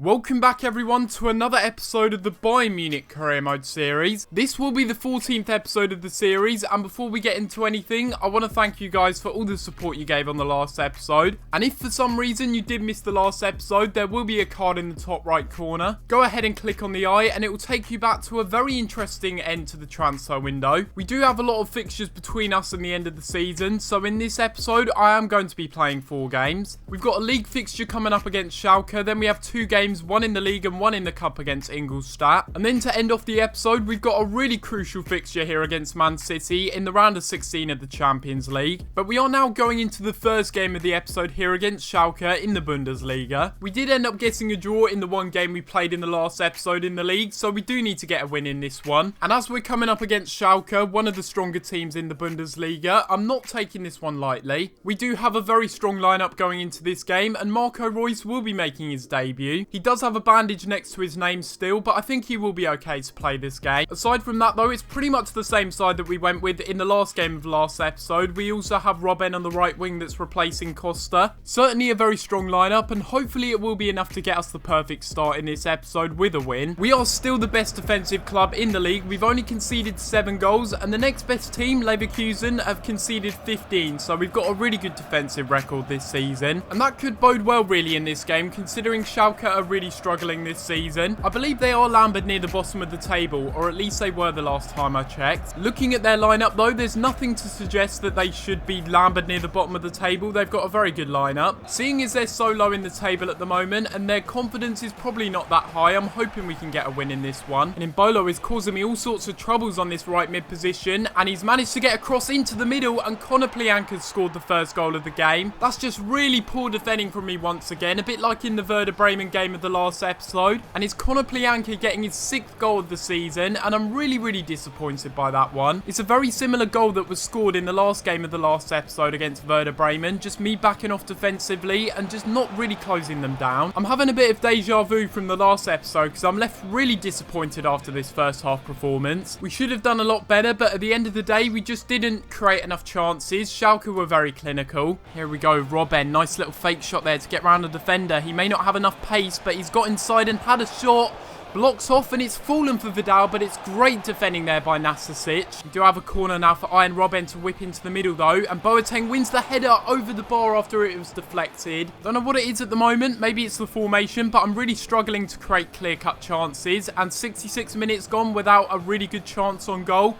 Welcome back everyone to another episode of the Bayern Munich Career Mode series. This will be the 14th episode of the series, and before we get into anything, I want to thank you guys for all the support you gave on the last episode. And if for some reason you did miss the last episode, there will be a card in the top right corner. Go ahead and click on the eye and it will take you back to a very interesting end to the transfer window. We do have a lot of fixtures between us and the end of the season, so in this episode I am going to be playing 4 games. We've got a league fixture coming up against Schalke, then we have 2 games, one in the league and one in the cup against Ingolstadt. And then to end off the episode, we've got a really crucial fixture here against Man City in the round of 16 of the Champions League. But we are now going into the first game of the episode here against Schalke in the Bundesliga. We did end up getting a draw in the one game we played in the last episode in the league, so we do need to get a win in this one. And as we're coming up against Schalke, one of the stronger teams in the Bundesliga, I'm not taking this one lightly. We do have a very strong lineup going into this game, and Reus will be making his debut. He does have a bandage next to his name still, but I think he will be okay to play this game. Aside from that though, it's pretty much the same side that we went with in the last game of last episode. We also have Robben on the right wing that's replacing Costa. Certainly a very strong lineup, and hopefully it will be enough to get us the perfect start in this episode with a win. We are still the best defensive club in the league. We've only conceded 7 goals, and the next best team, Leverkusen, have conceded 15, so we've got a really good defensive record this season. And that could bode well really in this game, considering Schalke are really struggling this season. I believe they are landed near the bottom of the table, or at least they were the last time I checked. Looking at their lineup though, there's nothing to suggest that they should be landed near the bottom of the table. They've got a very good lineup. Seeing as they're so low in the table at the moment and their confidence is probably not that high, I'm hoping we can get a win in this one. And Mbolo is causing me all sorts of troubles on this right mid position, and he's managed to get across into the middle, and Konoplyanka's scored the first goal of the game. That's just really poor defending from me once again, a bit like in the Werder Bremen game of the last episode. And it's Konoplyanka getting his 6th goal of the season, and I'm really disappointed by that one. It's a very similar goal that was scored in the last game of the last episode against Werder Bremen, just me backing off defensively and just not really closing them down. I'm having a bit of deja vu from the last episode because I'm left really disappointed after this first half performance. We should have done a lot better, but at the end of the day we just didn't create enough chances. Schalke were very clinical. Here we go, Robben, nice little fake shot there to get round the defender. He may not have enough pace, but he's got inside and had a shot. Blocks off and it's fallen for Vidal, but it's great defending there by Nastasic. We do have a corner now for Iron Robben to whip into the middle though, and Boateng wins the header over the bar after it was deflected. Don't know what it is at the moment, maybe it's the formation, but I'm really struggling to create clear-cut chances, and 66 minutes gone without a really good chance on goal.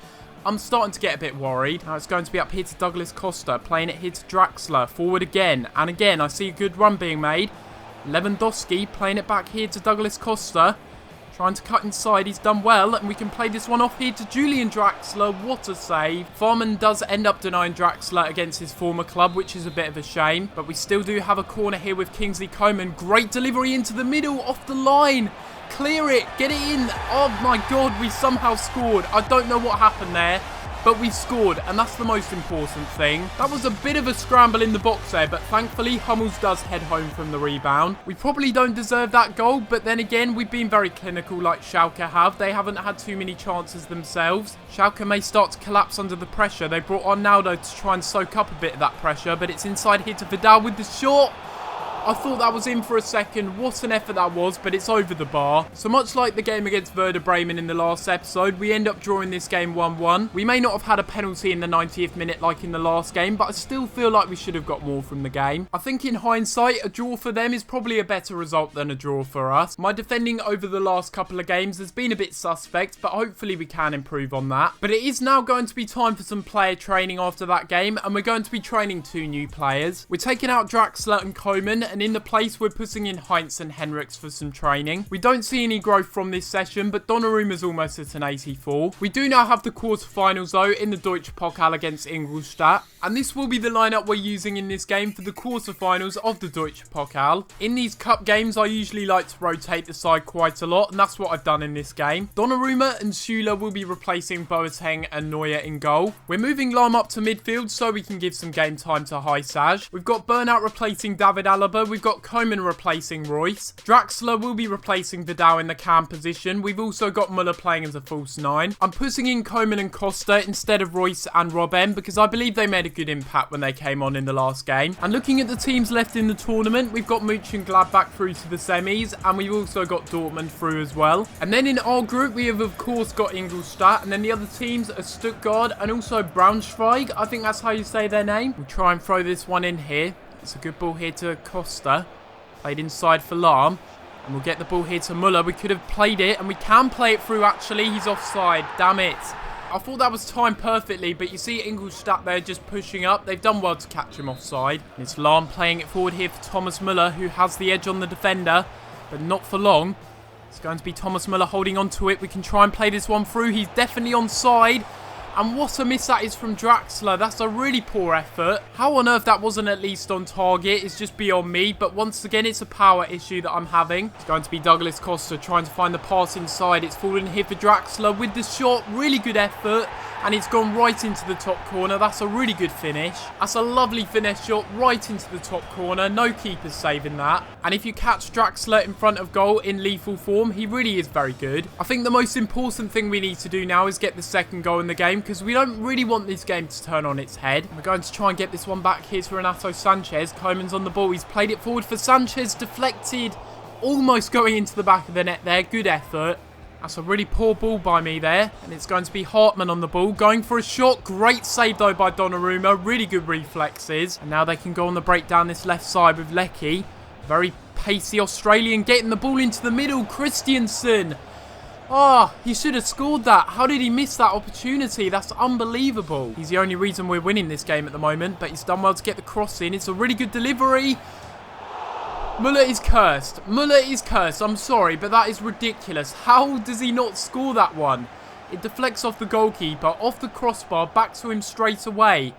I'm starting to get a bit worried. Now it's going to be up here to Douglas Costa, playing it here to Draxler, forward again, and again I see a good run being made. Lewandowski playing it back here to Douglas Costa. Trying to cut inside, he's done well, and we can play this one off here to Julian Draxler. What a save. Farman does end up denying Draxler against his former club, which is a bit of a shame. But we still do have a corner here with Kingsley Coman. Great delivery into the middle, off the line. Clear it, get it in. Oh my god, we somehow scored. I don't know what happened there, but we scored, and that's the most important thing. That was a bit of a scramble in the box there, but thankfully Hummels does head home from the rebound. We probably don't deserve that goal, but then again, we've been very clinical like Schalke have. They haven't had too many chances themselves. Schalke may start to collapse under the pressure. They brought on Naldo to try and soak up a bit of that pressure, but it's inside here to Vidal with the shot. I thought that was in for a second. What an effort that was, but it's over the bar. So much like the game against Werder Bremen in the last episode, we end up drawing this game 1-1. We may not have had a penalty in the 90th minute like in the last game, but I still feel like we should have got more from the game. I think in hindsight, a draw for them is probably a better result than a draw for us. My defending over the last couple of games has been a bit suspect, but hopefully we can improve on that. But it is now going to be time for some player training after that game, and we're going to be training 2 new players. We're taking out Draxler and Coman, and in the place we're putting in Heinz and Henriks for some training. We don't see any growth from this session, but Donnarumma's almost at an 84. We do now have the quarterfinals though in the Deutsche Pokal against Ingolstadt, and this will be the lineup we're using in this game for the quarterfinals of the Deutsche Pokal. In these cup games I usually like to rotate the side quite a lot, and that's what I've done in this game. Donnarumma and Müller will be replacing Boateng and Neuer in goal. We're moving Lahm up to midfield so we can give some game time to Haisaj. We've got Burnout replacing David Alaba, Draxler, we've got Koeman replacing Reus. Draxler will be replacing Vidal in the cam position. We've also got Müller playing as a false 9. I'm putting in Koeman and Costa instead of Reus and Robben because I believe they made a good impact when they came on in the last game. And looking at the teams left in the tournament, we've got Mönchengladbach through to the semis, and we've also got Dortmund through as well. And then in our group, we have of course got Ingolstadt, and then the other teams are Stuttgart and also Braunschweig. I think that's how you say their name. We'll try and throw this one in here. It's a good ball here to Costa. Played inside for Lahm. And we'll get the ball here to Müller. We could have played it, and we can play it through actually. He's offside. Damn it. I thought that was timed perfectly, but you see Ingolstadt there just pushing up. They've done well to catch him offside. And it's Lahm playing it forward here for Thomas Müller, who has the edge on the defender, but not for long. It's going to be Thomas Müller holding on to it. We can try and play this one through. He's definitely onside. And what a miss that is from Draxler. That's a really poor effort. How on earth that wasn't at least on target is just beyond me. But once again, it's a power issue that I'm having. It's going to be Douglas Costa trying to find the pass inside. It's fallen here for Draxler with the shot. Really good effort. And it's gone right into the top corner. That's a really good finish. That's a lovely finesse shot right into the top corner. No keeper's saving that. And if you catch Draxler in front of goal in lethal form, he really is very good. I think the most important thing we need to do now is get the second goal in the game, because we don't really want this game to turn on its head. We're going to try and get this one back. Here's Renato Sanchez. Koeman's on the ball. He's played it forward for Sanchez. Deflected. Almost going into the back of the net there. Good effort. That's a really poor ball by me there. And it's going to be Hartmann on the ball. Going for a shot. Great save though by Donnarumma. Really good reflexes. And now they can go on the break down this left side with Leckie. Very pacey Australian getting the ball into the middle. Christiansen. Oh, he should have scored that. How did he miss that opportunity? That's unbelievable. He's the only reason we're winning this game at the moment. But he's done well to get the cross in. It's a really good delivery. Müller is cursed. Müller is cursed. I'm sorry, but that is ridiculous. How does he not score that one? It deflects off the goalkeeper, off the crossbar, back to him straight away.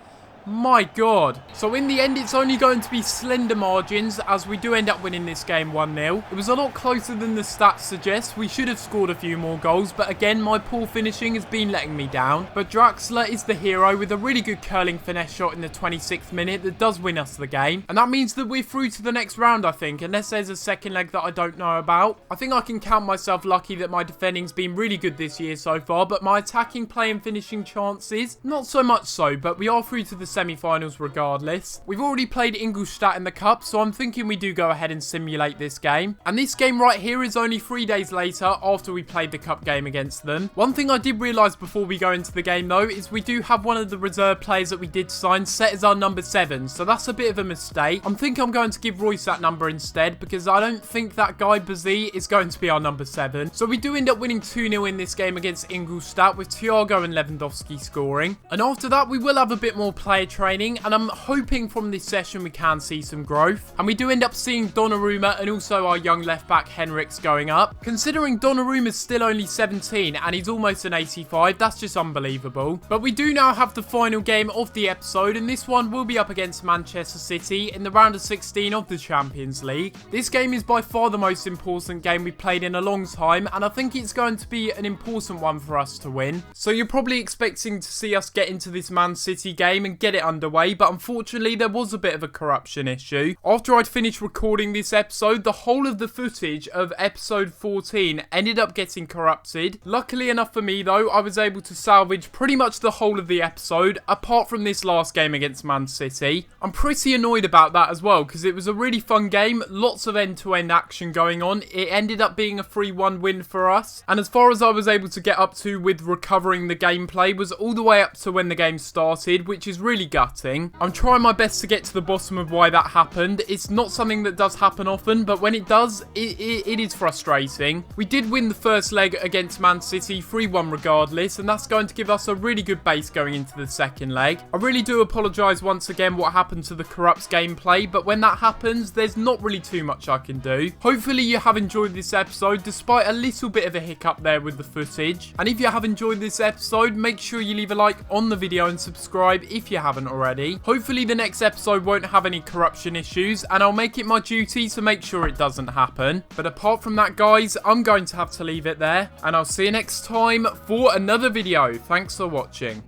My God. So in the end, it's only going to be slender margins as we do end up winning this game 1-0. It was a lot closer than the stats suggest. We should have scored a few more goals, but again, my poor finishing has been letting me down. But Draxler is the hero with a really good curling finesse shot in the 26th minute that does win us the game. And that means that we're through to the next round, I think, unless there's a second leg that I don't know about. I think I can count myself lucky that my defending's been really good this year so far, but my attacking play and finishing chances, not so much so, but we are through to the semi-finals regardless. We've already played Ingolstadt in the cup, so I'm thinking we do go ahead and simulate this game. And this game right here is only 3 days later after we played the cup game against them. One thing I did realise before we go into the game though is we do have one of the reserve players that we did sign set as our number 7, so that's a bit of a mistake. I think I'm going to give Reus that number instead because I don't think that guy Bazzi is going to be our number 7. So we do end up winning 2-0 in this game against Ingolstadt with Thiago and Lewandowski scoring. And after that we will have a bit more player training, and I'm hoping from this session we can see some growth. And we do end up seeing Donnarumma and also our young left back Henriks going up. Considering Donnarumma's still only 17 and he's almost an 85, that's just unbelievable. But we do now have the final game of the episode, and this one will be up against Manchester City in the round of 16 of the Champions League. This game is by far the most important game we've played in a long time, and I think it's going to be an important one for us to win. So you're probably expecting to see us get into this Man City game and get it underway, but unfortunately there was a bit of a corruption issue. After I'd finished recording this episode, the whole of the footage of episode 14 ended up getting corrupted. Luckily enough for me though, I was able to salvage pretty much the whole of the episode, apart from this last game against Man City. I'm pretty annoyed about that as well, because it was a really fun game, lots of end-to-end action going on. It ended up being a 3-1 win for us, and as far as I was able to get up to with recovering the gameplay was all the way up to when the game started, which is really gutting. I'm trying my best to get to the bottom of why that happened. It's not something that does happen often, but when it does, it is frustrating. We did win the first leg against Man City 3-1 regardless, and that's going to give us a really good base going into the second leg. I really do apologise once again what happened to the corrupts gameplay, but when that happens, there's not really too much I can do. Hopefully you have enjoyed this episode, despite a little bit of a hiccup there with the footage. And if you have enjoyed this episode, make sure you leave a like on the video and subscribe if you haven't already. Hopefully the next episode won't have any corruption issues, and I'll make it my duty to make sure it doesn't happen. But apart from that guys, I'm going to have to leave it there, and I'll see you next time for another video. Thanks for watching.